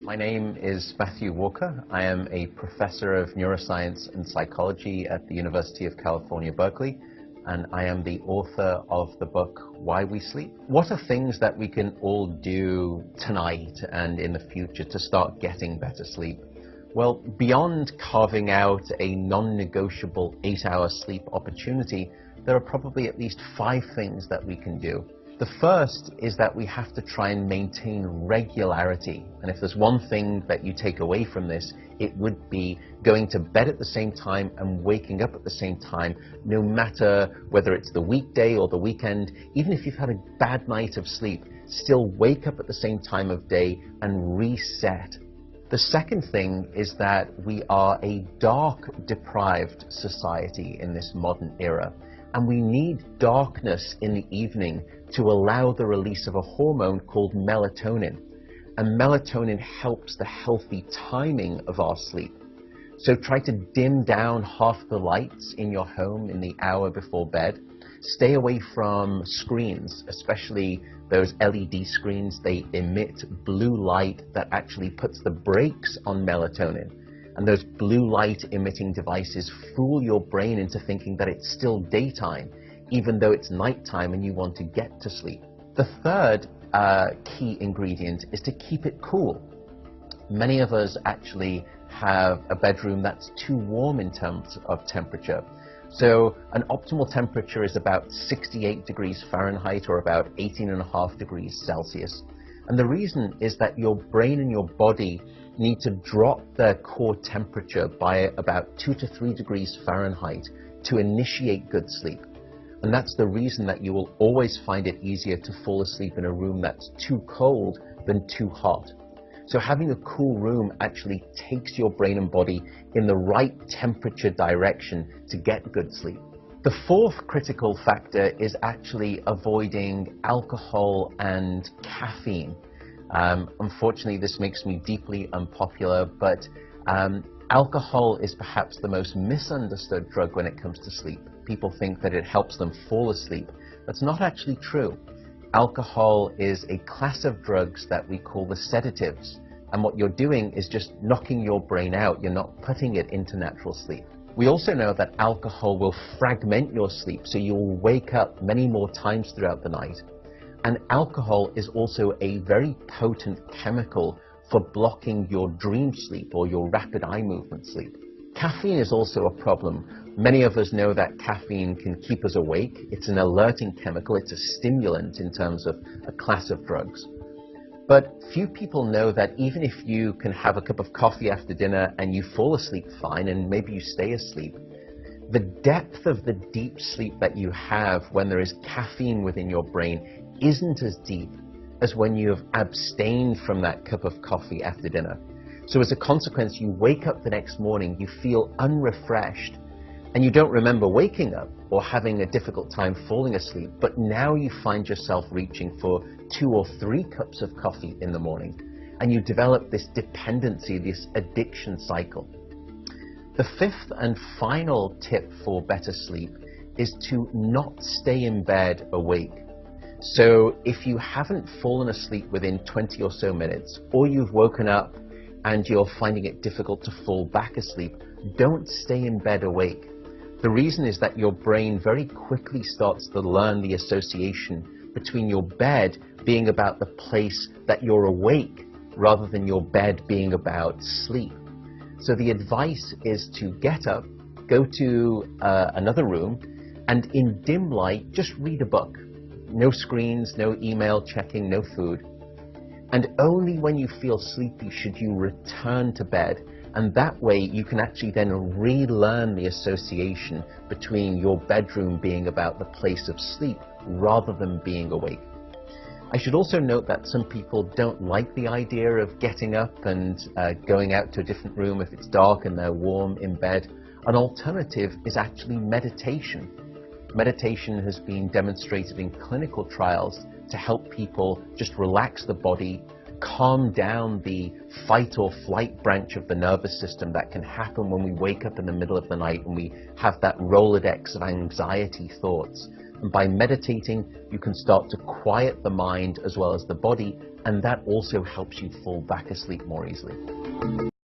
My name is Matthew Walker. I am a professor of neuroscience and psychology at the University of California, Berkeley, and I am the author of the book, Why We Sleep. What are things that we can all do tonight and in the future to start getting better sleep? Well, beyond carving out a non-negotiable 8-hour sleep opportunity, there are probably at least 5 things that we can do. The first is that we have to try and maintain regularity. And if there's one thing that you take away from this, it would be going to bed at the same time and waking up at the same time, no matter whether it's the weekday or the weekend. Even if you've had a bad night of sleep, still wake up at the same time of day and reset. The second thing is that we are a dark-deprived society in this modern era. And we need darkness in the evening to allow the release of a hormone called melatonin. And melatonin helps the healthy timing of our sleep. So try to dim down half the lights in your home in the hour before bed. Stay away from screens, especially those LED screens. They emit blue light that actually puts the brakes on melatonin. And those blue light emitting devices fool your brain into thinking that it's still daytime, even though it's nighttime and you want to get to sleep. The third key ingredient is to keep it cool. Many of us actually have a bedroom that's too warm in terms of temperature. So an optimal temperature is about 68 degrees Fahrenheit or about 18.5 degrees Celsius. And the reason is that your brain and your body need to drop their core temperature by about 2 to 3 degrees Fahrenheit to initiate good sleep. And that's the reason that you will always find it easier to fall asleep in a room that's too cold than too hot. So having a cool room actually takes your brain and body in the right temperature direction to get good sleep. The fourth critical factor is actually avoiding alcohol and caffeine. Unfortunately, this makes me deeply unpopular, but alcohol is perhaps the most misunderstood drug when it comes to sleep. People think that it helps them fall asleep. That's not actually true. Alcohol is a class of drugs that we call the sedatives. And what you're doing is just knocking your brain out. You're not putting it into natural sleep. We also know that alcohol will fragment your sleep, so you'll wake up many more times throughout the night. And alcohol is also a very potent chemical for blocking your dream sleep or your rapid eye movement sleep. Caffeine is also a problem. Many of us know that caffeine can keep us awake. It's an alerting chemical. It's a stimulant in terms of a class of drugs. But few people know that even if you can have a cup of coffee after dinner and you fall asleep fine and maybe you stay asleep, the depth of the deep sleep that you have when there is caffeine within your brain isn't as deep as when you have abstained from that cup of coffee after dinner. So as a consequence, you wake up the next morning, you feel unrefreshed, and you don't remember waking up or having a difficult time falling asleep, but now you find yourself reaching for 2 or 3 cups of coffee in the morning, and you develop this dependency, this addiction cycle. The fifth and final tip for better sleep is to not stay in bed awake. So if you haven't fallen asleep within 20 or so minutes, or you've woken up and you're finding it difficult to fall back asleep, don't stay in bed awake. The reason is that your brain very quickly starts to learn the association between your bed being about the place that you're awake rather than your bed being about sleep. So the advice is to get up, go to another room, and in dim light, just read a book. No screens, no email checking, no food. And only when you feel sleepy should you return to bed. And that way you can actually then relearn the association between your bedroom being about the place of sleep rather than being awake. I should also note that some people don't like the idea of getting up and going out to a different room if it's dark and they're warm in bed. An alternative is actually meditation. Meditation has been demonstrated in clinical trials to help people just relax the body, calm down the fight or flight branch of the nervous system that can happen when we wake up in the middle of the night and we have that Rolodex of anxiety thoughts. And by meditating, you can start to quiet the mind as well as the body and that also helps you fall back asleep more easily.